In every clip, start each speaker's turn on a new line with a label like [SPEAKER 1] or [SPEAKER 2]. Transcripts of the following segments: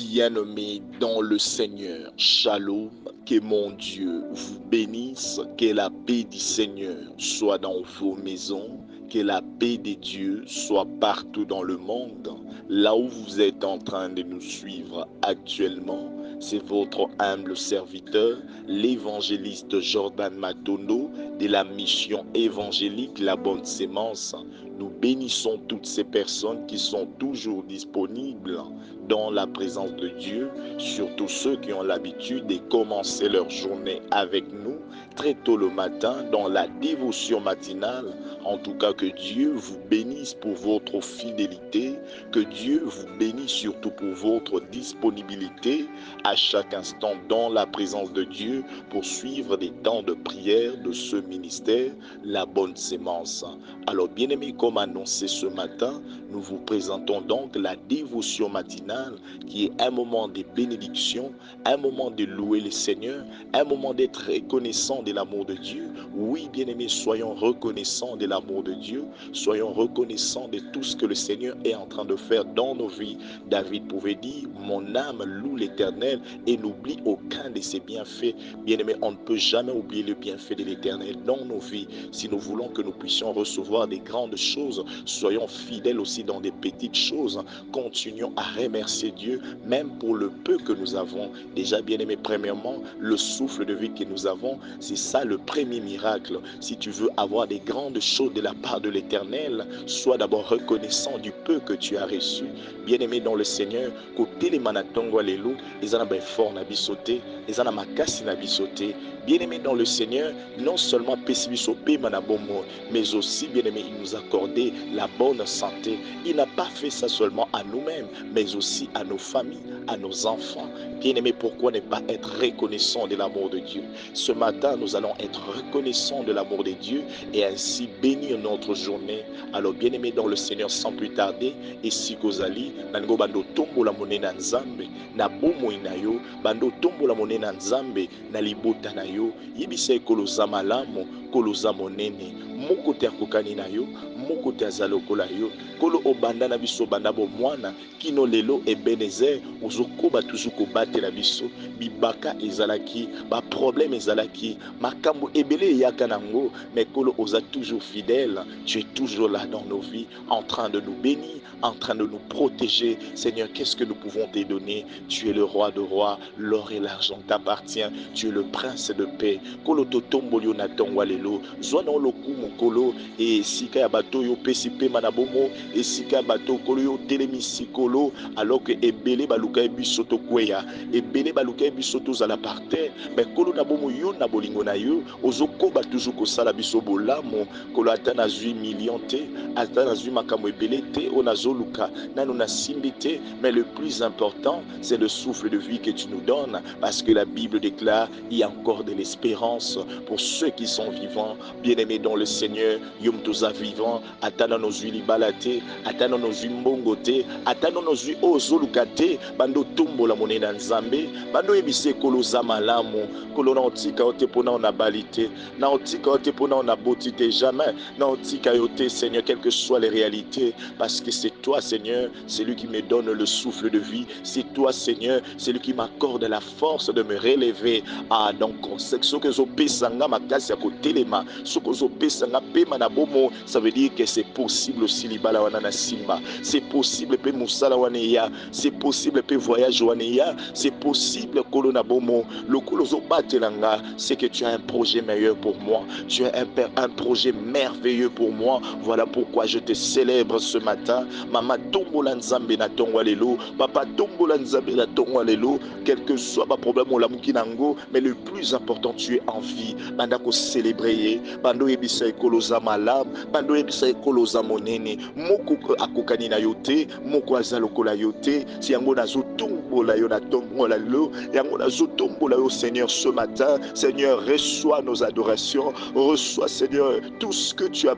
[SPEAKER 1] Bien-aimés dans le Seigneur, Shalom, que mon Dieu vous bénisse, que la paix du Seigneur soit dans vos maisons, que la paix de Dieu soit partout dans le monde. Là où vous êtes en train de nous suivre actuellement, c'est votre humble serviteur, l'évangéliste Jordan Matondo de la mission évangélique La Bonne Sémence. Nous bénissons toutes ces personnes qui sont toujours disponibles dans la présence de Dieu, surtout ceux qui ont l'habitude de commencer leur journée avec nous très tôt le matin dans la dévotion matinale. En tout cas, que Dieu vous bénisse pour votre fidélité, que Dieu vous bénisse surtout pour votre disponibilité à chaque instant dans la présence de Dieu pour suivre des temps de prière de ce ministère, La Bonne Sémence. Alors, bien-aimés, comme annoncé ce matin, nous vous présentons donc la dévotion matinale qui est un moment de bénédiction, un moment de louer le Seigneur, un moment d'être reconnaissant de l'amour de Dieu. Oui, bien-aimés, soyons reconnaissants de l'amour de Dieu, soyons reconnaissants de tout ce que le Seigneur est en train de faire dans nos vies. David pouvait dire, mon âme loue l'Éternel et n'oublie aucun de ses bienfaits. Bien-aimés, on ne peut jamais oublier le bienfait de l'Éternel dans nos vies. Si nous voulons que nous puissions recevoir des grandes choses, soyons fidèles aussi dans des petites choses. Continuons à remercier Dieu, même pour le peu que nous avons. Déjà, bien-aimés, premièrement, le souffle de vie que nous avons, c'est ça le premier miracle. Si tu veux avoir des grandes choses de la part de l'Éternel, sois d'abord reconnaissant du peu que tu as reçu. Bien-aimés dans le Seigneur, côté les manatongo alelo, ils en ont fort na bisoté, ils en ont makasi na bisoté. Bien-aimés dans le Seigneur, non seulement pessimisopé manabomo, mais aussi, bien-aimés, il nous a accordé la bonne santé. Il n'a pas fait ça seulement à nous-mêmes, mais aussi à nos familles, à nos enfants. Bien-aimés, pourquoi ne pas être reconnaissant de l'amour de Dieu? Ce matin, nous allons être reconnaissants de l'amour de Dieu et ainsi bénir notre journée. Alors, bien-aimés dans le Seigneur, sans plus tarder, ici Kozali, nango bando tombo la monena nzambe, na bomo inayo, bando tombo la monena nzambe, na libota na yo, yibise koloza malamu, koloza monene, moko te akokani na yo, moko te azalokola yo, kolo obanda na biso banda bo mwana, kino lelo Ebenezer, ozokoba toujours kobatela biso, bibaka ezalaki, ba problème ezalaki, makambo ebele eyaka nango, mais kolo oza toujours fidèle, tu es toujours là dans nos vies, en train de nous bénir, en train de nous protéger. Seigneur, qu'est-ce que nous pouvons te donner? Tu es le roi de rois, l'or et l'argent t'appartient, tu es le prince de paix. Kolo totombolio na tongwalelo, zwana oloku mokolo, et sika ya bato yo pesipe manabomo, et sika ya bato kolo yo telemisi kolo, alors que ebele baluka ebiso tokweya, ebele baluka ebiso tozala par terre, mais kolo na bomo yo na bolingo na yo, ozokoba toujours kosala biso bolamo, kolo ata na zwi million te, ata na zwi makambo ebele te, o nazoluka, nano na simbi te, mais le plus important, c'est le souffle de vie que tu nous donnes, parce que la Bible déclare, il y a encore de l'espérance pour ceux qui sont vivants, bien-aimés dans le Seigneur, yom toza vivant, ata na nos zwi libala te, ata na nos zwi mbongo te, ata na nos zwi ozoluka te, bando tombola monena nzambe, bando yebise koloza malamu, kolo na otika ote pona on a balité, na otika ote pona on a boti te, jamais, na otika yote, Seigneur, quelles que soient les réalités, parce que c'est toi, Seigneur, c'est lui qui me donne le souffle de vie, c'est toi, Seigneur, c'est lui qui m'accorde la force de me relever. Ah, donc, ce que zo pesanga makasi ya kotelema, ce que zo pesanga pema na bomo, ça veut dire que c'est possible aussi libala wana na simba, c'est possible pe musala wana ya, c'est possible pe voyage wana ya, c'est possible kolo na bomo, le kolo zo batelanga, c'est que tu as un projet meilleur pour moi, tu as un projet merveilleux pour moi. Voilà pourquoi je te célèbre ce matin. Mama tombola nzambe na tongwa lelo, papa tombola nzambe na tongwa lelo, quel que soit ma problème ou la mukinango, mais le plus important, tu es en vie. Banda ko célébrer, bando yebisa ekoloza malam, bando yebisa ekoloza monene, moko akokani na yote, moko azalokola yote, si yango nazo tombola yo na tongwa lelo, yango nazo tombola yo Seigneur ce matin. Seigneur, reçois nos adorations, reçois Seigneur tout ce que tu as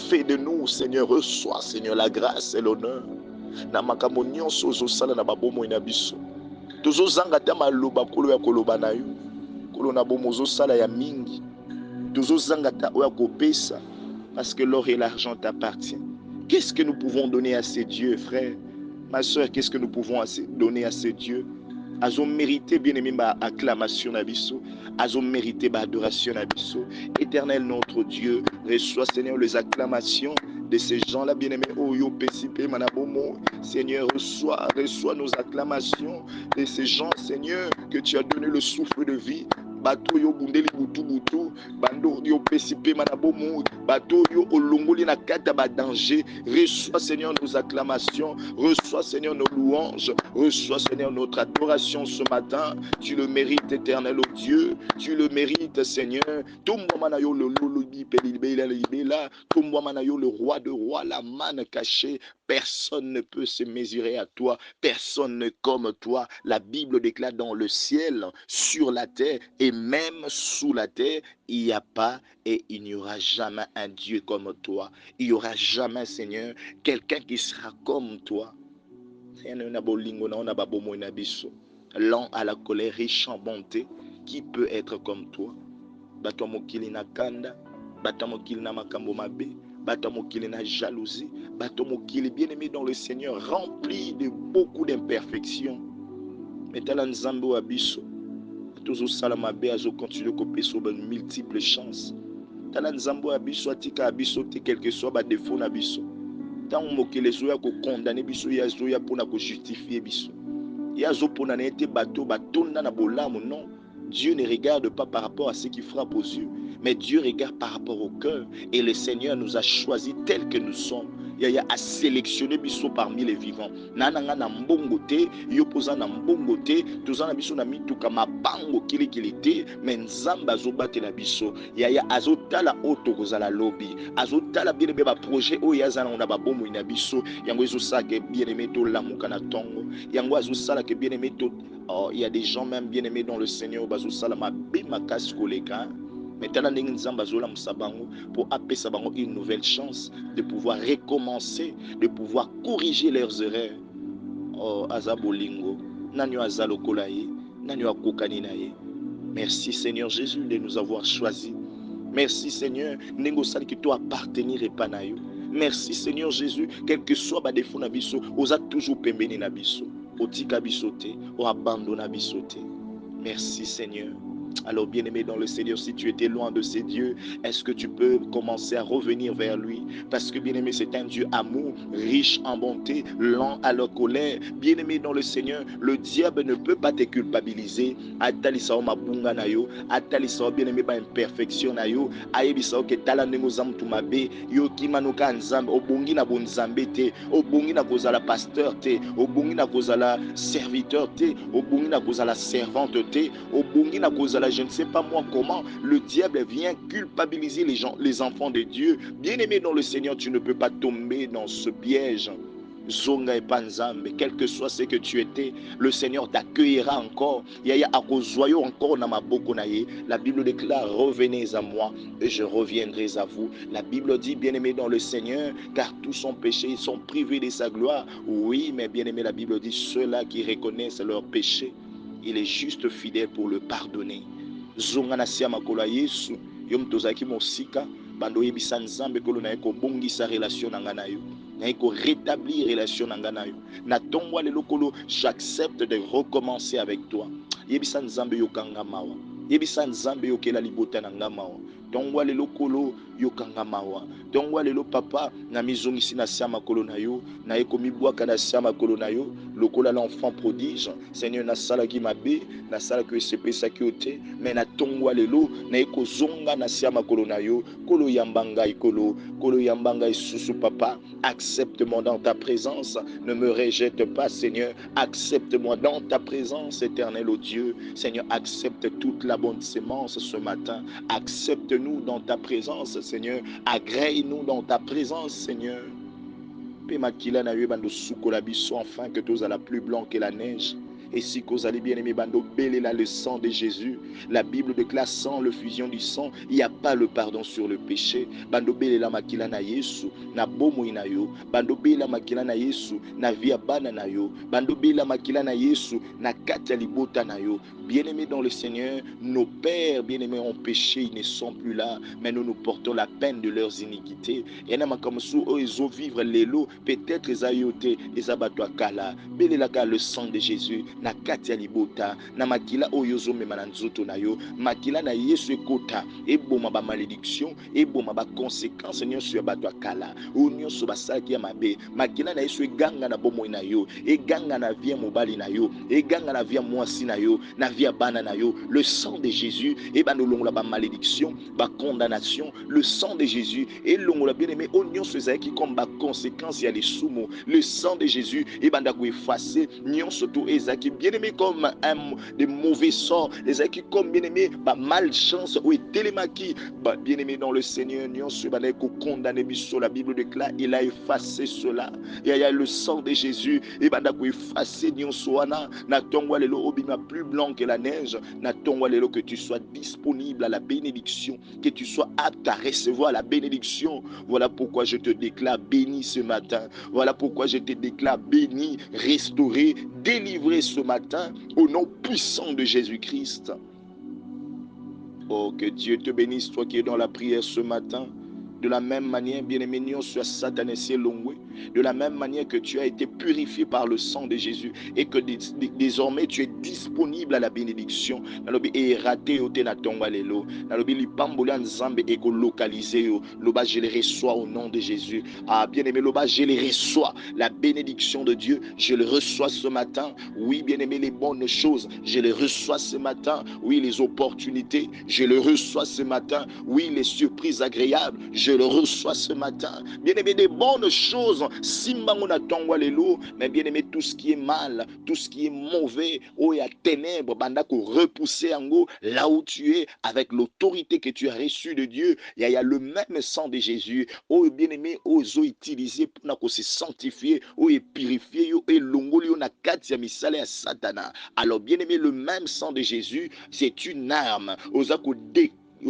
[SPEAKER 1] fait de nous, Seigneur. Reçois, Seigneur, la grâce et l'honneur. Na makambo nyonso ozosala na babomo na biso. Tozozanga ta maloba kolo ya koloba na yo. Kolo na bomo ozosala ya mingi. Tozozanga ta oya kopesa parce que l'or et l'argent t'appartiennent. Qu'est-ce que nous pouvons donner à ces dieux, frères? Ma soeur, qu'est-ce que nous pouvons donner à ce Dieu? Azo mérité, bien-aimé, ma acclamation nabiso. Azo mérité, ma adoration nabiso. Éternel notre Dieu, reçois, Seigneur, les acclamations de ces gens-là, bien-aimés. Oh, yo, PCP, manabomo. Seigneur, reçois nos acclamations de ces gens, Seigneur, que tu as donné le souffle de vie. Bato yo bundeli butu butu, bando yo PCP manabomo, bato yo olongoli na kata ba danger. Reçois, Seigneur, nos acclamations. Reçois, Seigneur, nos louanges. Reçois, Seigneur, notre adoration ce matin. Tu le mérites, éternel, oh Dieu. Tu le mérites, Seigneur. Tombe manayo le lolobi pelibela libela. Tombe manayo le roi de rois, la manne cachée. Personne ne peut se mesurer à toi. Personne n'est comme toi. La Bible déclare dans le ciel, sur la terre et même sous la terre, il n'y a pas et il n'y aura jamais un Dieu comme toi. Il n'y aura jamais, Seigneur, quelqu'un qui sera comme toi. Lent à la colère, riche en bonté, qui peut être comme toi? Bato mokili na kanda, bato mokili na makambo mabe, bato mokili na jalousie, bato mokili bien-aimé dans le Seigneur, rempli de beaucoup d'imperfections. Mais tala nzambe wa biso, tozo sala mabe azo continue kopesa ba multiples chances. Tala nzambe wa biso atika biso te quel que soit ba défaut na biso. Tant mokili ezoya ko condamner biso ya zoya pona ko justifier biso. Ya zo pona na ete bato batonda na bolamu non. Dieu ne regarde pas par rapport à ce qui frappe aux yeux, mais Dieu regarde par rapport au cœur. Et le Seigneur nous a choisis tels que nous sommes. Il a sélectionné biso parmi les vivants. Nananga na mbongo te, yopoza na mbongo te, tozana biso na mituka mabango kili te, mais nzamba azobate la biso. Yaya azotala oto kozala lobby, azotala bien aimé ba projet o yazana na ba bomo ina biso. Yango ezosala ke bien aimé to lamuka na tongo. Yango azosala ke bien aimé to. Oh, il y a des gens même bien aimés dans le Seigneur bazo salama bima kaskoleka. Mais tala ndenge nzamba zola musabango pour apesa bango une nouvelle chance de pouvoir recommencer, de pouvoir corriger leurs erreurs. Oh, azabolingo, nanyo azalokola ye, nanyo akokani na ye. Merci Seigneur Jésus de nous avoir choisis. Merci Seigneur, nengo sali ki to appartenir epa na yo. Merci Seigneur Jésus, quel que soit ba défaut na biso, oza toujours pembeni na biso. Otika biso te, o abandona biso te. Merci Seigneur. Alors bien-aimé dans le Seigneur, si tu étais loin de ces dieux, est-ce que tu peux commencer à revenir vers lui? Parce que bien-aimé, c'est un Dieu amour, riche en bonté, lent à la colère. Bien-aimé dans le Seigneur, le diable ne peut pas te culpabiliser. Atalisao mabunga na yo, atalisao bien-aimé ba imperfection na yo, ayebisao ke tala ndenge ozamtu mabe, yo kimanuka nzambe, obongi na bonzambe te, obongi na kozala pasteur te, obongi na kozala serviteur te, obongi na kozala servante te, obongi na kozala je ne sais pas moi comment. Le diable vient culpabiliser les enfants de Dieu. Bien-aimé dans le Seigneur, tu ne peux pas tomber dans ce piège. Zonga et Panzambe, quel que soit ce que tu étais, le Seigneur t'accueillera encore. Yaya akozoyo encore na maboko na ye. La Bible déclare, revenez à moi et je reviendrai à vous. La Bible dit, bien-aimé dans le Seigneur, car tous sont péchés, ils sont privés de sa gloire. Oui, mais bien-aimé, la Bible dit, ceux-là qui reconnaissent leurs péchés, il est juste fidèle pour le pardonner. Zonga na siya makolo Yesu, yom tozaki mosika, bando yebisa nzambe kolo na eko bongisa relation na ngana yo. Na eko rétablir relation na ngana yo. Na tongwa lelo kolo, j'accepte de recommencer avec toi. Yebisa nzambe yokanga mawa. Yebisa nzambe yokela libota na nga mawa. Tongwa lelo kolo yokanga mawa. Tongwa lelo papa na mizongisi na siya makolo na yo, na eko mibwaka na siya makolo na yo, lokola l'enfant prodige. Seigneur na sala ki mabe, na sala ki esepesa ki ote, mais na tongwa lelo na eko zonga na siya makolo na yo, kolo yambanga ikolo, kolo yambanga isusu papa. Accepte-moi dans ta présence, ne me rejette pas Seigneur, accepte-moi dans ta présence éternel ô Dieu. Seigneur, accepte toute la bonne sémence ce matin, accepte-nous dans ta présence Seigneur, agrée-nous dans ta présence Seigneur. Pe makila na yo bando sukola biso enfin que tous à la plus blanc que la neige. Et si cause allez bien aimé, bando belé là le sang de Jésus. La Bible déclare sans le fusion du sang, il n'y a pas le pardon sur le péché. Bando belé la makila na Yesu, na bomo ina yo. Bando belé la makila na Yesu, na via bana na yo. Bando belé la makila na Yesu, na katia libota na yo. Bien-aimés dans le Seigneur, nos pères bien-aimés ont péché, ils ne sont plus là, mais nous nous portons la peine de leurs iniquités. Et n'a comme sous eux, ils ont vivre les lots, peut-être ils ayoté, ils abattent kala, belelaka le sang de Jésus, na katia libota, na makila oyozo memananzoto na yo, makila na Yesu ekota, et boma ba malédiction, et boma ba conséquence, nyon sur abattu kala, ou nyon sur basaki ya mabe, makila na Yesu eganga na bomo na yo, eganga na via mobali na yo, eganga na via mwasi na yo, na via bana na yo, le sang de Jésus, et ben nous l'on la malédiction, ba condamnation, le sang de Jésus, et l'on l'a bien aimé, oignon ce qui comme ba conséquence, il y a les soumots, le sang de Jésus, et ben d'accord effacé, nyon surtout Ezaki, bien aimé comme des mauvais sorts, Ezaki comme bien aimé, ba malchance, ou est télémaki, bah bien aimé dans le Seigneur, nyon ce ben condamné biso, la Bible déclare, il a effacé cela, et il y a le sang de Jésus, et ben d'accord effacé, nyon soana, na tongwa lelo obima plus blanc que la neige, n'attends lelo que tu sois disponible à la bénédiction, que tu sois apte à recevoir la bénédiction. Voilà pourquoi je te déclare béni ce matin. Voilà pourquoi je te déclare béni, restauré, délivré ce matin au nom puissant de Jésus-Christ. Oh, que Dieu te bénisse, toi qui es dans la prière ce matin. De la même manière, bien-aimé, nous sommes Satan et Longwe. De la même manière que tu as été purifié par le sang de Jésus et que désormais tu es disponible à la bénédiction. Nalobi et raté au tenatonga lelo. Nalobi li pambola nzambe et localisé. Loba je les reçois au nom de Jésus. Ah bien-aimé, loba je les reçois. La bénédiction de Dieu, je le reçois ce matin. Oui, bien-aimé, les bonnes choses, je les reçois ce matin. Oui, les opportunités, je les reçois ce matin. Oui, les surprises agréables, je le reçois ce matin. Bien-aimé, des bonnes choses, mais bien-aimé, tout ce qui est mal, tout ce qui est mauvais, oh, il y a ténèbres, bandako, repousser en haut, là où tu es, avec l'autorité que tu as reçue de Dieu, il y a le même sang de Jésus, oh, bien-aimé, oh, ils ont utilisé pour se sanctifier, oh, et purifier, et l'ongolio na katia misale à Satana. Alors, bien-aimé, le même sang de Jésus, c'est une arme, aux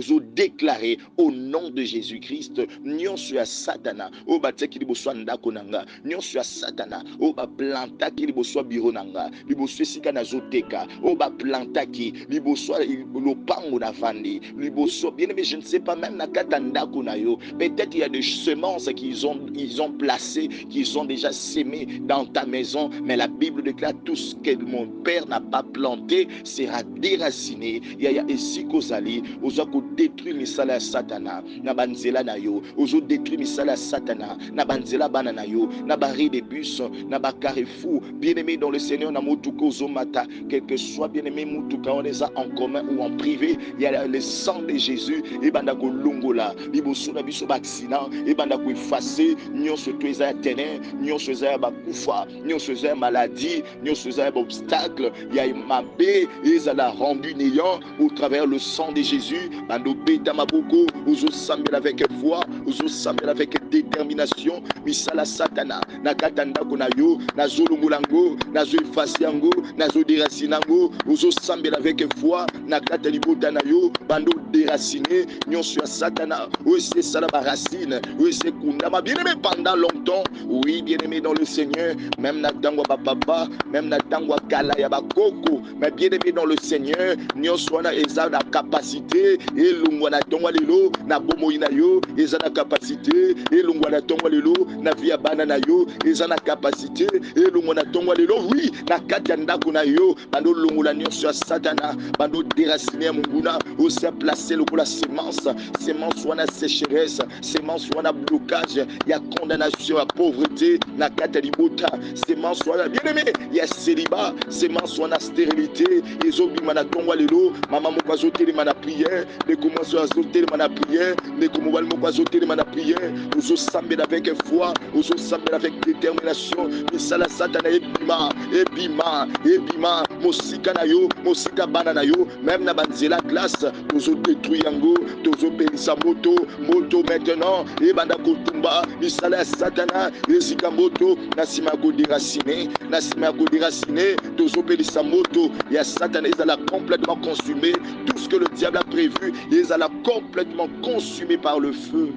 [SPEAKER 1] nous déclaré au nom de Jésus-Christ, nous sommes Satana, au bâti qui libo soit ndakonanga, nous sommes Satana, au ba planta qui libo soit bironanga, libo soit sika na zoteka, au ba planta qui libo soit le pango na vandi, libo soit bien aimé, je ne sais pas même na katanda konayo, peut-être il y a des semences qu'ils ont placées, qu'ils ont déjà sémées dans ta maison, mais la Bible déclare tout ce que mon père n'a pas planté sera déraciné. Il y a ici kozali, aux détruit misala ya Satana na banzela na yo, ozo détruit misala ya Satana na banzela bana na yo, na barri de bus, na ba carrefour, bien-aimé dans le Seigneur, na mutuka ozo mata, quel que soit bien-aimé mutuka on les a en commun ou en privé, il y a le sang de Jésus et bandako longola, liboso na biso ba accident et bandako effacer, nyonso to eza ténè, nyonso eza ba kufa, nyonso eza maladie, nyonso eza obstacle, il y a mabe ezala rendu néant au travers le sang de Jésus. Bando beta maboko, ozo sambela avec foi, ozo sambela avec détermination, misala Satana, nakatanda konayo, nazo longolango, nazo efasiango, nazo déracinango, ozo sambela avec foi, nakata libota nayo, bando déraciné, nyonso ya Satana, oui c'est ça la racine, oui c'est kundama, bien aimé pendant longtemps, oui bien aimé dans le Seigneur, même natangwa papa, même natangwa kala ya bakoko, mais bien aimé dans le Seigneur, nyonso na eza na capacité et lungwana tongwa lelo na bomo ina yo eza na capacité et lungwana tongwa lelo na via bana na yo eza na capacité et lungwana tongwa lelo oui na kati ya ndako na yo bando lungula nyonso ya Satana bando déraciner munguna aussi placer le la semence wana sécheresse semence wana blocage ya condamnation à pauvreté na kati ya libota semence wana bien aimé ya célibat semence wana stérilité ezobima na tongwa lelo mama mokazo telema na prière ndeko mwasi azotelema na prière, ndeko mobali moko azotelema na prière, ozosambela avec foi, ozosambela avec détermination, misala satana ebima, ebima, ebima, mosika na yo, mosika bana na yo, même na banzela classe, tozodétruire yango, tozopelisa moto, moto maintenant, ebanda kotumba, misala ya satana, ezika moto, na nsima ya koderacine, na nsima ya koderacine, tozopelisa moto ya satana, ezala complètement consumé, tout ce que le diable a prévu, ezala complètement consumé par le feu,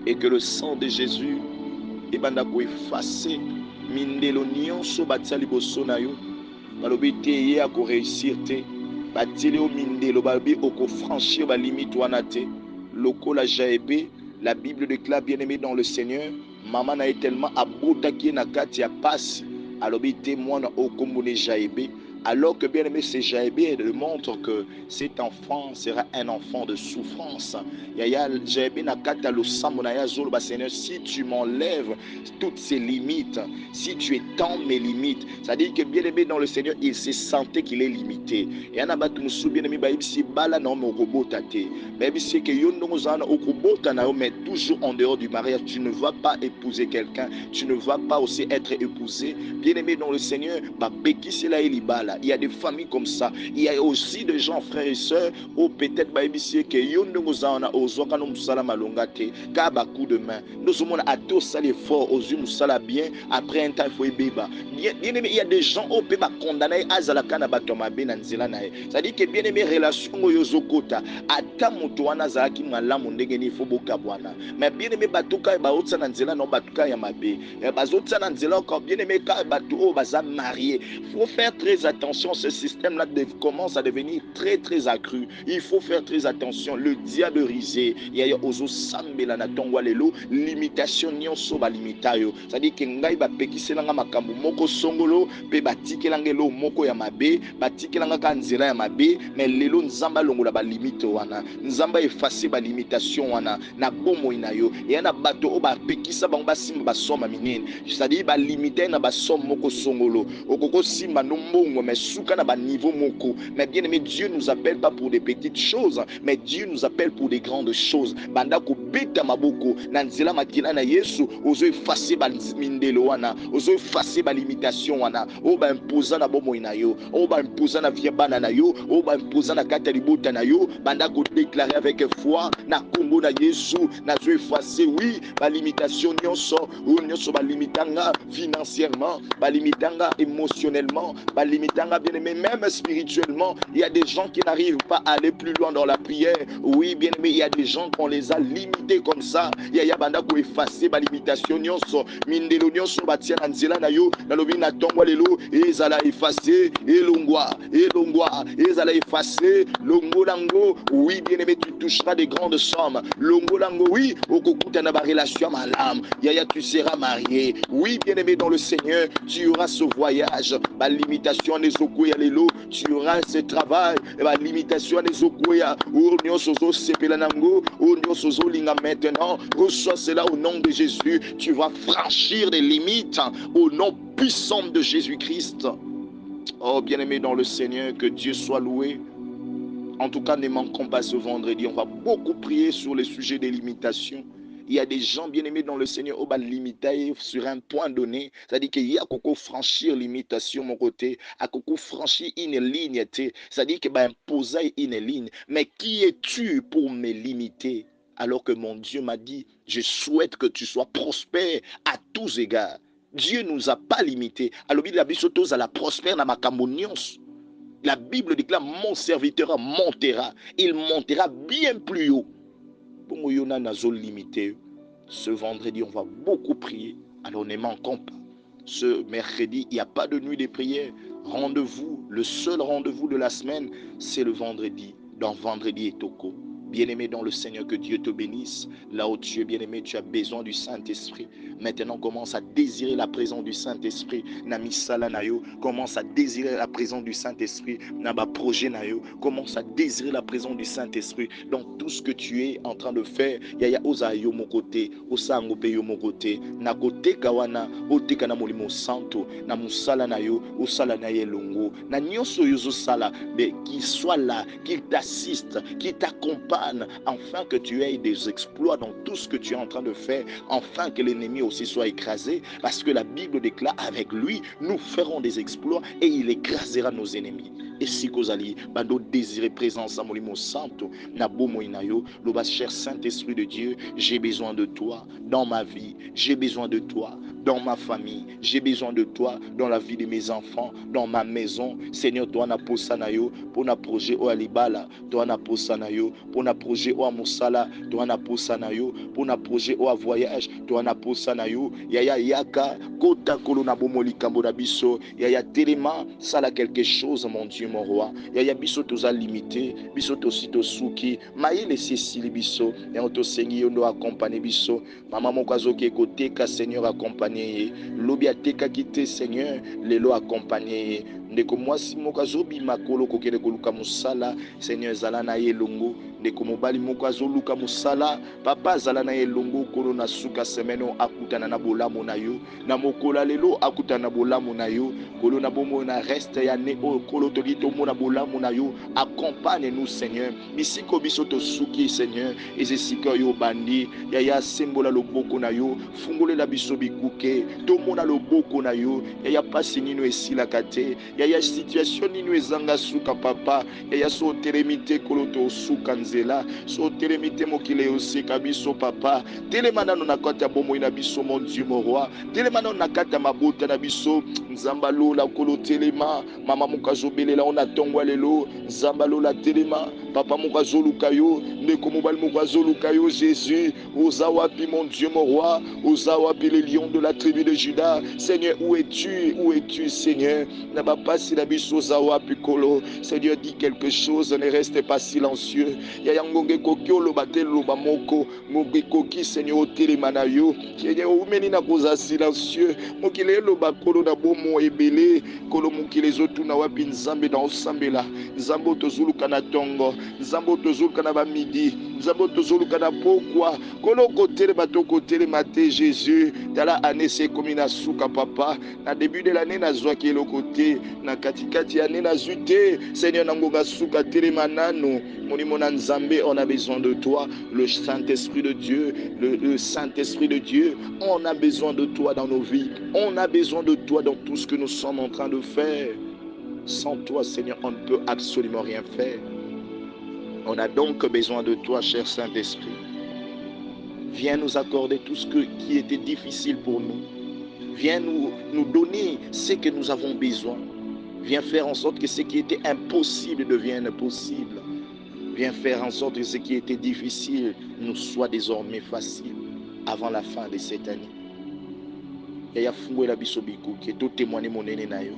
[SPEAKER 1] et que le sang de Jésus ebanda ko effacer mindelo nyonso batia liboso na yo, balobi te ye ako réussir te, batieli o mindelo balobi oko franchir ba limite wana te, lokola Jaebe. La Bible déclare, bien-aimé dans le Seigneur, maman na tellement abotaki na kati ya pasi, alobi te mwana okombone Jaebe. Alors que bien aimé, c'est Jaebe montre que cet enfant sera un enfant de souffrance. Yaya Jaebe na kata lo sambo na ya zolo ba Seigneur, si tu m'enlèves toutes ces limites, si tu étends mes limites, c'est-à-dire que bien aimé dans le Seigneur, il se sentait qu'il est limité. Et ana batu musu bien aimé ba ibisi bala na mo robota te. Ba ibisi que yo ndongo zana okobota na yo, mais toujours en dehors du mariage, tu ne vas pas épouser quelqu'un, tu ne vas pas aussi être épousé. Bien aimé dans le Seigneur, ba bekisi la elibala. Il y a des familles comme ça. Il y a aussi des gens, frères et sœurs, ou peut-être baïbisier que yondongozana ozoka no musala malongate, ka ba coup de main. Nous sommes à tous ça l'effort, aux yeux musala bien, après un temps il faut ebeba. Bien aimé, il y a des gens au peba condamné azalaka na batoma be na nzela na ye. C'est-à-dire que bien aimé relation yozokota, ata moto wana zalaki malamu ndenge ni faut bokabwana. Mais bien aimé batuka ba otsa na nzela no batuka ya mabe. Bazotsa na nzela encore bien aimé ka batu o baza marié. Faut faire très attention, ce système-là commence à devenir très très accru. Il faut faire très attention. Le diable risé, il y a ozo sambela na tongwa lelo, limitation nyonso ba limitayo. C'est-à-dire que ngai ba pekiselanga makambo moko songolo, pe batikelange lo moko ya mabe, batikelanga ka nzela ya mabe, mais lelo nzamba longola ba limite wana. Nzamba effacer ba limitation wana na bomo inayo. Et na bato o ba pekisa bango ba simba ba soma minene. C'est-à-dire ba limiter na ba som moko songolo. Okoko simba no mbongo mais souka na ba niveau moko. Mais bien aimé, Dieu nous appelle pas pour des petites choses, mais Dieu nous appelle pour des grandes choses. Banda ko beta maboko na nzela makila na Yesu, ozo effacer ba mindelo wana, ozo effacer ba limitation wana, o ba imposer na bomo inayo, o ba imposer na vie bana na yo, o ba imposer na kata libota na yo, banda ko déclarer avec foi na kombo na Yesu, na zo effacer oui ba limitation nyonso, o nyonso ba limitanga financièrement, ba limitanga émotionnellement, ba limitanga bien aimé même spirituellement. Il y a des gens qui n'arrivent pas à aller plus loin dans la prière. Oui, bien aimé, il y a des gens qu'on les a limités comme ça. Il y a banda ko effacer ba limitation nyonso, mindelo nyonso batia na nzela na yo, na lobi na tongwa lelo, ezala effacer, elongwa, ezala effacer, longo lango. Oui, bien aimé, tu toucheras des grandes sommes. Longo lango, oui, okokuta na ba relation malam. Yaya, tu seras marié. Oui, bien aimé dans le Seigneur, tu auras ce voyage. Ba limitation des okoya lelo, tu auras ce travail. Ba limitation des okoya, ou nyosozo sepelanango, ou nyosozo linga maintenant. Reçois cela au nom de Jésus. Tu vas franchir des limites au nom puissant de Jésus-Christ. Oh, bien aimé dans le Seigneur, que Dieu soit loué. En tout cas, ne manquons pas ce vendredi. On va beaucoup prier sur le sujet des limitations. Il y a des gens bien aimés dans le Seigneur, on va limiter sur un point donné. C'est-à-dire qu'il y a qu'on franchir l'imitation mon côté, à qu'on franchir une ligne. C'est-à-dire qu'il va imposer une ligne. Mais qui es-tu pour me limiter? Alors que mon Dieu m'a dit, je souhaite que tu sois prospère à tous égards. Dieu ne nous a pas limités. Alors, il a dit surtout à la prospère dans ma camonions. La Bible déclare, mon serviteur montera. Il montera bien plus haut. Ce vendredi, on va beaucoup prier. Alors ne manquons pas. Ce mercredi, il n'y a pas de nuit de prière. Rendez-vous, le seul rendez-vous de la semaine, c'est le vendredi, dans Vendredi et Toko. Bien-aimé dans le Seigneur, que Dieu te bénisse. Là où tu es bien-aimé, tu as besoin du Saint-Esprit. Maintenant, commence à désirer la présence du Saint-Esprit. Namisala nayo, commence à désirer la présence du Saint-Esprit. Naba projet nayo, commence à désirer la présence du Saint-Esprit dans tout ce que tu es en train de faire. Yaya oza yo mon côté, osa ngope yo mon côté. Na côté kawana, ote kana molimo santo, na musala nayo, osala naye longo. Na nyonso yozo sala, mais qu'il soit là, qu'il t'assiste, qu'il t'accompagne, afin que tu aies des exploits dans tout ce que tu es en train de faire, afin que l'ennemi aussi soit écrasé, parce que la Bible déclare, avec lui, nous ferons des exploits et il écrasera nos ennemis. Et si kozali, bando désirer présence à Molimo Santo, Nabo Moinayo, l'oba cher Saint-Esprit de Dieu, j'ai besoin de toi dans ma vie, j'ai besoin de toi dans ma famille, j'ai besoin de toi dans la vie de mes enfants, dans ma maison. Seigneur, toi na posanayo, pour na projet au alibala, toi na posanayo, pour na projet au amosala, toi na posanayo, pour na projet au voyage, toi na posanayo, yaya yaka, kota kolona bomoli kamboda biso, yaya telema, sala quelque chose, mon Dieu, mon roi, yaya biso toza limité, biso tosi tosuki, maïle sesili biso, et on te sengi yondo accompagner biso, maman mon kazoke kote ka Seigneur accompagner. Lobi ateka kite Seigneur lelo accompagner ndeko mwasi moko azobima kolo kokende koluka mosala Seigneur zala na ye longo ndeko mobali moko azoluka mosala papa zala na ye longo kolo na suka semaine akutana na bolamu na yo na mokola lelo akutana na bolamu na yo kolo na bomo na reste ya ne o kolo to gito mona bolamu na yo accompagne nous Seigneur bisiko biso to suki Seigneur ezesika yo bandi ya sembola loboko na yo fungolela biso bikuke tomona loboko na yo ya pasi nino esilaka te ya situation nino ezanga suka papa ya so telemite koloto suka nzela so telemite mokile oseka biso papa telemana na kota bomo ina biso mon Dieu mon roi telemana na kata mabota na biso nzamba lola kolo telema mama mukazo belela ona tongwa lelo nzamba lola telema papa mukazo lukayo ndeko mobali mukazo lukayo Jésus ozawapi mon Dieu mon roi ozawapi les lions de la tribu de Juda Seigneur où es-tu Seigneur n'a pas si la biso zawapi kolo Seigneur dis quelque chose ne reste pas silencieux ya ngonge kokyo lo batelo bamoko ngonge koki Seigneur telemana yo Seigneur umeni na koza silencieux mokile lo bakolo na bomo ebele kolo mokile zotu na wapi nzambe na osambela nzambo tozuluka na tongo nzambo tozuluka na bamidi nzambo tozuluka na pokwa kolo kotele bato kotele mate Jésus tala année c'est comme na suka papa na début de l'année na zwa kilo côté na katikati année na zute Seigneur nangoga suka tele manano monimona nzambe on a besoin de toi le Saint-Esprit de Dieu le Saint-Esprit de Dieu on a besoin de toi dans nos vies on a besoin de toi dans tout ce que nous sommes en train de faire sans toi Seigneur on ne peut absolument rien faire. On a donc besoin de toi, cher Saint-Esprit. Viens nous accorder tout ce qui était difficile pour nous. Viens nous donner ce que nous avons besoin. Viens faire en sorte que ce qui était impossible devienne possible. Viens faire en sorte que ce qui était difficile nous soit désormais facile avant la fin de cette année. Yaya fungo la bisobiko qui tout témoigner mon nene na yo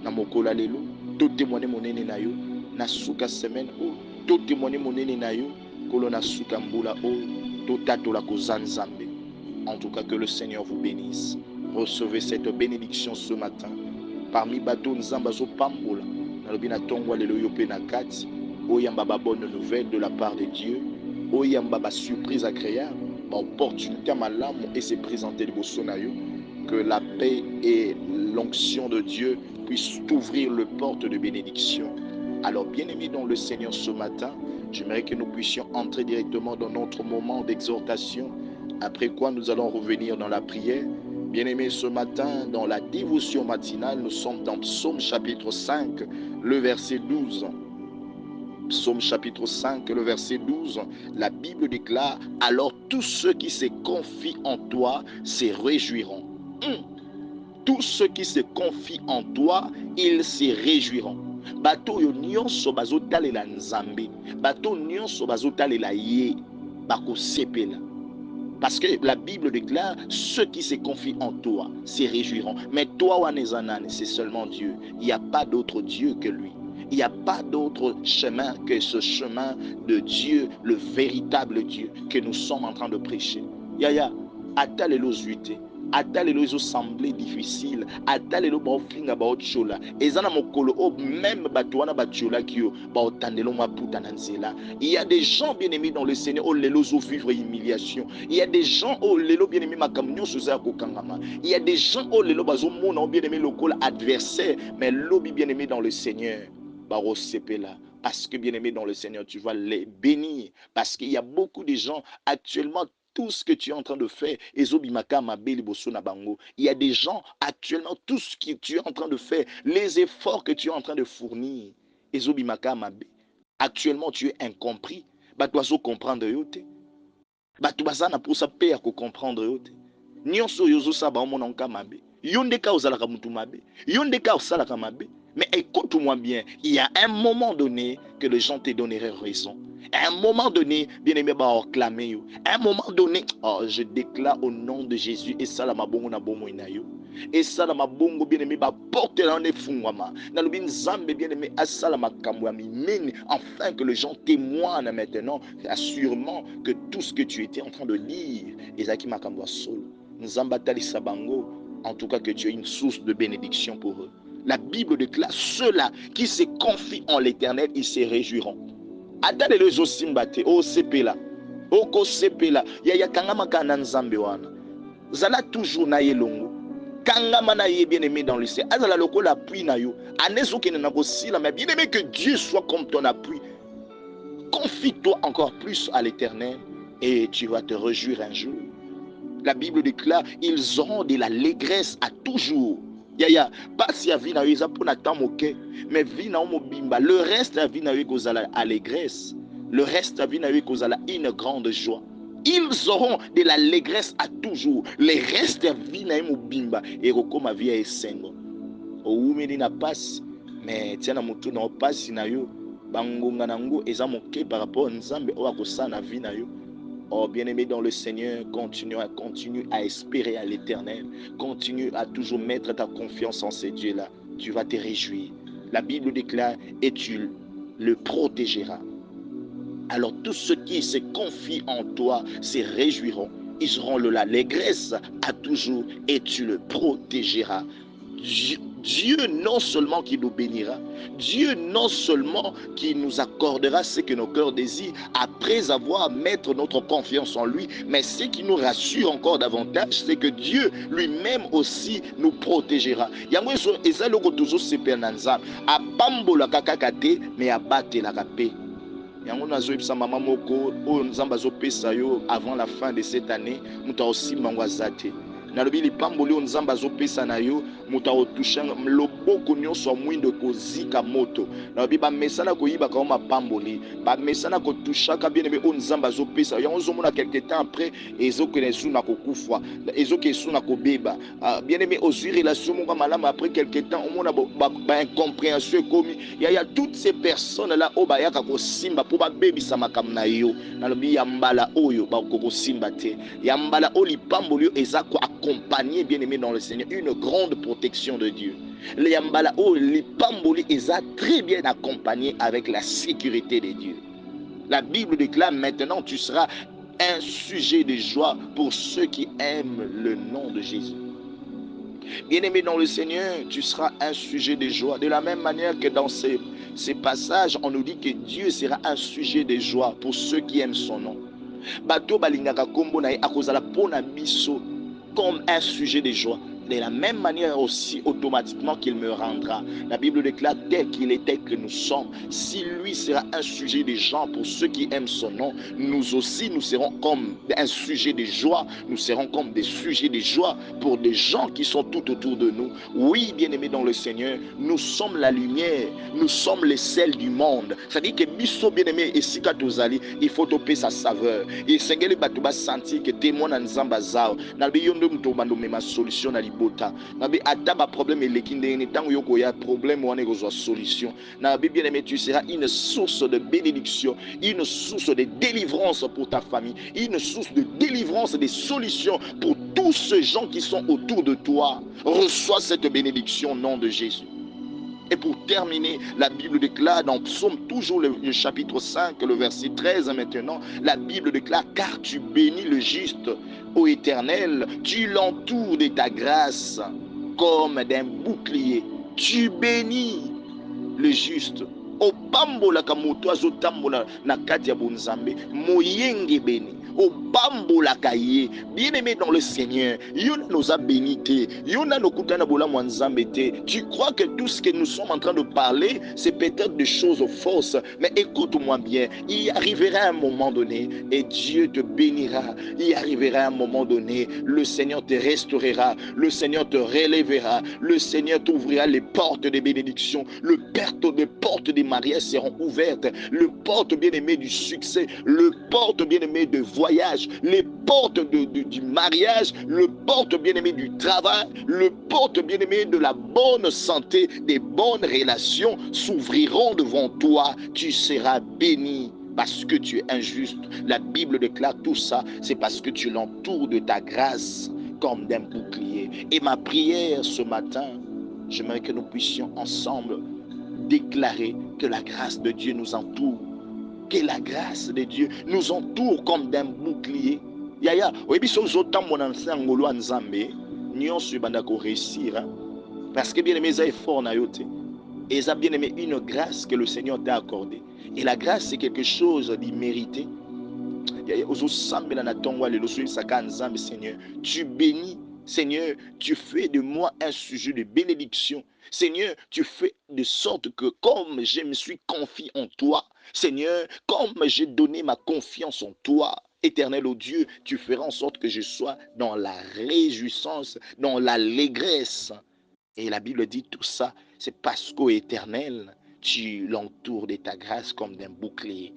[SPEAKER 1] na mokola lelo tout témoigner mon nene na yo na suka semaine o tout témoigner mon nene na yo kolo na suka mbula o tout tatola ko zanzambe. En tout cas que le Seigneur vous bénisse. Recevez cette bénédiction ce matin parmi bateau nzamba zo pambola na lobina tongwa lelo yo pe na kati oyamba ba bonne nouvelle de la part de Dieu oyamba ba surprise agréable ba opportunité malamu et se présenter liboso na yo. Que la paix et l'onction de Dieu puissent ouvrir le porte de bénédiction. Alors, bien-aimés dans le Seigneur ce matin, j'aimerais que nous puissions entrer directement dans notre moment d'exhortation, après quoi nous allons revenir dans la prière. Bien-aimés, ce matin, dans la dévotion matinale, nous sommes dans Psaume chapitre 5, le verset 12. Psaume chapitre 5, le verset 12, la Bible déclare « Alors tous ceux qui se confient en toi se réjouiront. » Tous ceux qui se confient en toi, ils se réjouiront. Bato yo nyonso bazotalela nzambe. Bato nyonso bazotalela ye. Bako sepela. Parce que la Bible déclare ceux qui se confient en toi se réjouiront. Mais toi, Wanezanane, c'est seulement Dieu. Il n'y a pas d'autre Dieu que lui. Il n'y a pas d'autre chemin que ce chemin de Dieu, le véritable Dieu que nous sommes en train de prêcher. Yaya, ata lelo zuite, ata lelo ezo semblé difficile, ata lelo ba ofinga ba ochola, ezana mokolo o même bato wana batiola kio ba otandelo maputa na nzela. Il y a des gens bien-aimés dans le Seigneur, oh lelo zo vivre humiliation. Il y a des gens oh lelo bien-aimés makamnyo soza kokangama. Il y a des gens oh lelo bazo mona bien-aimé lokola adversaire, mais lobi bien-aimé dans le Seigneur, ba osepela. Parce que bien-aimé dans le Seigneur, tu vas les bénir. Parce qu'il y a beaucoup de gens actuellement. Tout ce que tu es en train de faire, il y a des gens actuellement, tout ce que tu es en train de faire, les efforts que tu es en train de fournir, actuellement tu es incompris. Tu dois comprendre. Tu dois pour ça père comprendre. Nyonso yozo saba omona nka mabe. Yondeka ozalaka mutu mabe. Yondeka osalaka mabe. Mais écoute-moi bien, il y a un moment donné que les gens te donneraient raison. À un moment donné, bien aimé, va acclamer. À un moment donné, oh, je déclare au nom de Jésus, et ça, la mabongo na bomo inayo. Et ça, la mabongo, bien aimé, va porter dans les fungwama. Dans le bin zambe, bien aimé, à ça, la makamwami mine, afin que les gens témoignent maintenant, assurément que tout ce que tu étais en train de lire, Ezaki makamwa solo. Nzambatali sabango, en tout cas que tu es une source de bénédiction pour eux. La Bible déclare ceux-là qui se confient en l'Éternel, ils se réjouiront. Atale les osimbate, o sepela, o ko sepela, ya kangama kana nzambe wana. Zala toujours na yelongo. Kangama na ye bien-aimé dans le ciel. Azala loko l'appui na yo. Anezo kene na kosila, mais bien-aimé que Dieu soit comme ton appui. Confie-toi encore plus à l'Éternel et tu vas te réjouir un jour. La Bible déclare, ils auront de l'allégresse à toujours. Yaya, pas si la vie n'a eu ça pour n'attendre moquer, mais vie n'a eu bimba. Le reste la vie n'a eu qu'aux allégresse. Le reste la vie n'a eu qu'aux une grande joie. Ils auront de l'allégresse à toujours. Le reste la vie n'a eu bimba. Et comme ma vie est sengo. Au oumeni na passe, mais tiens na mutu na passe na yo. Bangonga nango eza moqué par rapport à nzambe o akosa na vie na yo. Oh bien-aimé dans le Seigneur, continue à espérer à l'Éternel. Continue à toujours mettre ta confiance en ces dieux-là. Tu vas te réjouir. La Bible déclare et tu le protégeras. Alors tous ceux qui se confient en toi se réjouiront. Ils auront l'allégresse à toujours et tu le protégeras. Dieu non seulement qui nous bénira, Dieu non seulement qui nous accordera ce que nos cœurs désirent après avoir mettre notre confiance en lui, mais ce qui nous rassure encore davantage, c'est que Dieu lui-même aussi nous protégera. Yango ezaloko toujours sepenanza, apambola kakakate mais abate la kapé. Yango nazoyebisa mama moko oyo nzambe azopesa yo avant la fin de cette année, muta aussi mangwazate. Nalobi lipamboli oyo nzambe azopesa na yo moto akotusha loboko nyonso mwindo kozika moto. Nalobi bamesana koyiba kao mapamboli, bamesana kotushaka bien aimé oyo nzambe azopesa yango ozomona quelque temps après ezokende esu na kokufa, ezoke esu na kobeba. Bien aimé ozwi relation moko malamu après quelque temps omona ba incompréhension ekomi. Il y a toutes ces personnes là oyo bayaka kosimba po babebisa makambo na yo. Nalobi ya mbala oyo bakokosimba te. Ya mbala oyo lipamboli eza ko accompagné bien aimé dans le Seigneur, une grande protection de Dieu. Les Yambala ou les Pamboli est très bien accompagné avec la sécurité de Dieu. La Bible déclare maintenant tu seras un sujet de joie pour ceux qui aiment le nom de Jésus. Bien-aimé dans le Seigneur, tu seras un sujet de joie. De la même manière que dans ces passages, on nous dit que Dieu sera un sujet de joie pour ceux qui aiment son nom. Bato balingaka kombo na akozala pona biso comme un sujet de joie. De la même manière aussi, automatiquement qu'il me rendra. La Bible déclare tel qu'il était que nous sommes. Si lui sera un sujet de joie pour ceux qui aiment son nom, nous aussi nous serons comme un sujet de joie. Nous serons comme des sujets de joie pour des gens qui sont tout autour de nous. Oui, bien-aimés dans le Seigneur, nous sommes la lumière. Nous sommes les sels du monde. C'est-à-dire que biso bien-aimé et si katozali, il faut topper sa saveur. Et Seigneur batuba sentir que témoin en zambazao. Nalbi yondo mtobando ma solution na bota nabi ataba problème elekinde ni tango yoko ya problème wane kozwa solution nabi bien aimé tu seras une source de bénédiction, une source de délivrance pour ta famille, une source de délivrance, des solutions pour tous ces gens qui sont autour de toi. Reçois cette bénédiction au nom de Jésus. Et pour terminer, la Bible déclare dans Psaume, toujours le chapitre 5, le verset 13 maintenant, la Bible déclare, car tu bénis le juste, ô Éternel, tu l'entoures de ta grâce comme d'un bouclier. Tu bénis le juste. Opambola kamoto azotambola na kati ya bonzambe, moyenge béni. Opambola kaye, bien-aimé dans le Seigneur, yona nous a béni te, yona no kutana bola mwanzambe te. Tu crois que tout ce que nous sommes en train de parler, c'est peut-être des choses fausses, mais écoute-moi bien, il y arrivera un moment donné et Dieu te bénira. Il y arrivera un moment donné, le Seigneur te restaurera, le Seigneur te relèvera, le Seigneur t'ouvrira les portes des bénédictions, les portes des mariages seront ouvertes, le porte bien-aimé du succès, le porte bien-aimé de voyage, les portes du mariage, le porte bien-aimé du travail, le porte bien-aimé de la bonne santé, des bonnes relations s'ouvriront devant toi. Tu seras béni parce que tu es injuste. La Bible déclare tout ça, c'est parce que tu l'entoures de ta grâce comme d'un bouclier. Et ma prière ce matin, j'aimerais que nous puissions ensemble déclarer que la grâce de Dieu nous entoure, que la grâce de Dieu nous entoure comme d'un bouclier. Yaya, oyebiso zotambola nsangolo nzambe, nyonso ebanda ko réussir, parce que bien aimé ça est fort na yote. Et ça bien aimé une grâce que le Seigneur t'a accordée. Et la grâce c'est quelque chose d'immérité. Yaya ozosambela na tongo lelo so saka nzambe Seigneur, tu bénis. Seigneur, tu fais de moi un sujet de bénédiction. Seigneur, tu fais de sorte que comme je me suis confié en toi, Seigneur, comme j'ai donné ma confiance en toi, Éternel, ô Dieu, tu feras en sorte que je sois dans la réjouissance, dans l'allégresse. Et la Bible dit tout ça, c'est parce qu'au Éternel, tu l'entoures de ta grâce comme d'un bouclier.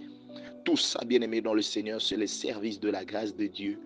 [SPEAKER 1] Tout ça, bien-aimé dans le Seigneur, c'est le service de la grâce de Dieu.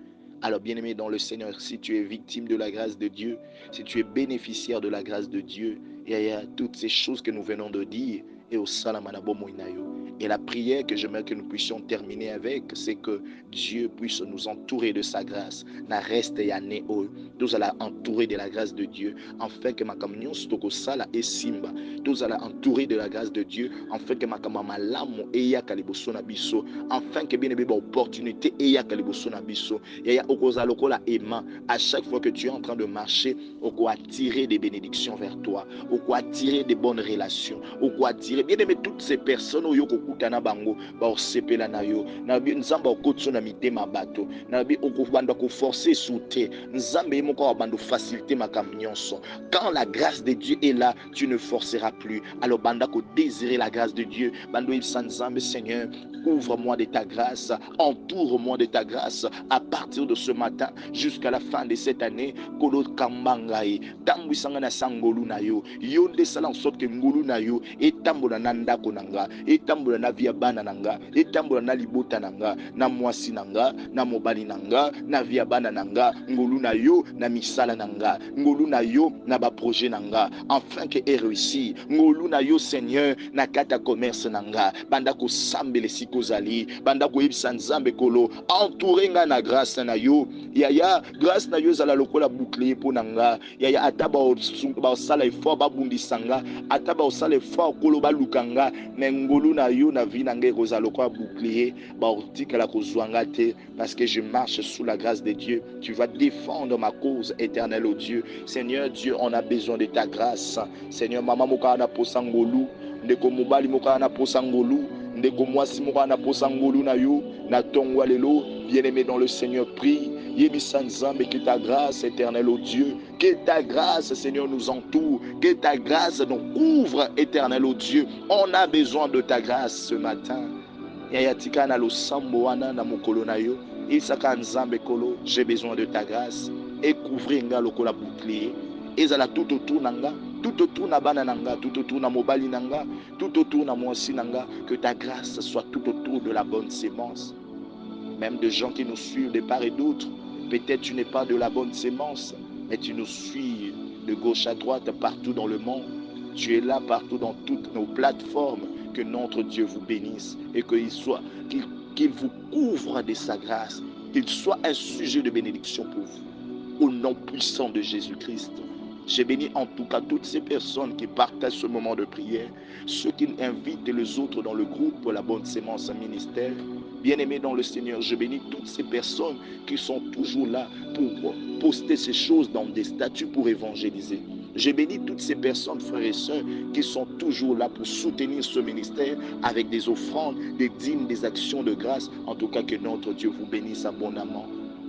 [SPEAKER 1] Alors, bien-aimé dans le Seigneur, si tu es victime de la grâce de Dieu, si tu es bénéficiaire de la grâce de Dieu, il y a toutes ces choses que nous venons de dire, et au Salamanabo Moinayo. Et la prière que j'aimerais que nous puissions terminer avec, c'est que Dieu puisse nous entourer de sa grâce. Na reste ya ne o, nous allons entourer de la grâce de Dieu, afin que ma camion stoko sala et simba. Nous allons entourer de la grâce de Dieu, afin que ma kamama lamo eya kaliboso na biso, afin que bien aimé opportunité eya kaliboso na biso. Et ya okoza lokola aimant. À chaque fois que tu es en train de marcher, oko attirer des bénédictions vers toi, oko attirer des bonnes relations, oko attirer bien aimé toutes ces personnes au yoko kutana bango ba osepela na yo na bi nzamba okotso na mitema bato na bi okobanda ko forcer souté nzambe moko bando faciliter makambo nyonso. Quand la grâce de Dieu est là, tu ne forceras plus. Alors banda ko désirer la grâce de Dieu, bando il nzambe Seigneur, ouvre-moi de ta grâce, entoure-moi de ta grâce à partir de ce matin jusqu'à la fin de cette année. Kolo kambangai tambwisanga na sangolu na yo yonde sala en sorte que ngolu na yo etambola na ndako nanga, etambola na via bana nanga, etambola na libota nanga, na mwasi nanga, na mobali nanga, na via bana nanga, ngolu na yo na misala nanga, ngolu na yo na ba projet nanga, afin que ait réussi. Ngolu na yo Seigneur na kata commerce nanga, banda ko sambele sikozali, banda ko yebisa nzambe kolo entouré nga na grâce na yo. Yaya grâce na yo zala lokola bouclier po nanga. Yaya ataba ba sala effort ba bundisanga, ataba osala effort kolo ba lukanga, mengolu na yo na vie nanga koza lokola bouclier ba ortika la kozwanga te, parce que je marche sous la grâce de Dieu. Tu vas défendre ma cause éternelle, ô Dieu. Seigneur Dieu, on a besoin de ta grâce. Seigneur, maman moka na posangolu, ndeko mobali moka na posangolu, ndeko mwasi moka na posangolu na yo, na tongwa lelo, bien-aimé dans le Seigneur, prie. Yebisa nzambe, que ta grâce éternelle, ô Dieu, que ta grâce, Seigneur, nous entoure, que ta grâce nous couvre, éternel, ô Dieu. On a besoin de ta grâce ce matin. Yayatika na lo sambo wana na mokolo na yo, isaka nzambe kolo, j'ai besoin de ta grâce. Et couvrir nga lokola bouclier. Ezala tout autour nanga, tout autour na bana nanga, tout autour na mobali nanga, tout autour na mwasi nanga, que ta grâce soit tout autour de la bonne sémence. Même de gens qui nous suivent de part et d'autre, peut-être tu n'es pas de la bonne sémence, mais tu nous suis de gauche à droite partout dans le monde. Tu es là partout dans toutes nos plateformes. Que notre Dieu vous bénisse et qu'il vous couvre de sa grâce, qu'il soit un sujet de bénédiction pour vous. Au nom puissant de Jésus-Christ, J'ai béni en tout cas toutes ces personnes qui partagent ce moment de prière, ceux qui invitent les autres dans le groupe pour la bonne sémence ministère. Bien-aimés dans le Seigneur, je bénis toutes ces personnes qui sont toujours là pour poster ces choses dans des statuts pour évangéliser. Je bénis toutes ces personnes, frères et sœurs, qui sont toujours là pour soutenir ce ministère avec des offrandes, des dîmes, des actions de grâce. En tout cas, que notre Dieu vous bénisse abondamment.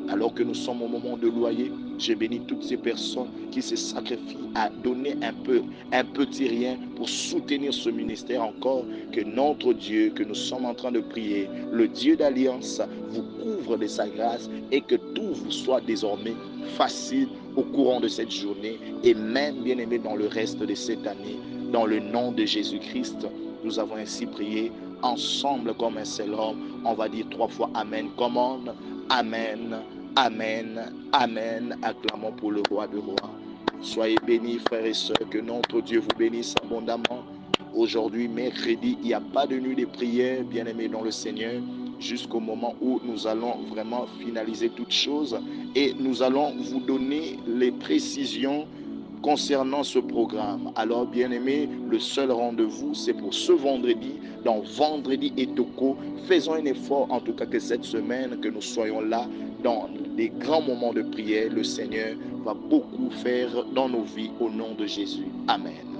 [SPEAKER 1] Alors que nous sommes au moment de loyer, je bénis toutes ces personnes qui se sacrifient à donner un petit rien pour soutenir ce ministère encore. Que notre Dieu, que nous sommes en train de prier, le Dieu d'alliance, vous couvre de sa grâce et que tout vous soit désormais facile au courant de cette journée et même, bien aimé, dans le reste de cette année. Dans le nom de Jésus-Christ, nous avons ainsi prié ensemble comme un seul homme. On va dire 3 fois Amen. Commande. Amen, Amen, Amen. Acclamons pour le roi de rois. Soyez bénis, frères et sœurs, que notre Dieu vous bénisse abondamment. Aujourd'hui, mercredi, il n'y a pas de nuit de prière, bien-aimés dans le Seigneur, jusqu'au moment où nous allons vraiment finaliser toutes choses et nous allons vous donner les précisions concernant ce programme. Alors, bien-aimés, le seul rendez-vous, c'est pour ce vendredi, dans Vendredi et Toko. Faisons un effort, en tout cas que cette semaine, que nous soyons là dans des grands moments de prière. Le Seigneur va beaucoup faire dans nos vies au nom de Jésus. Amen.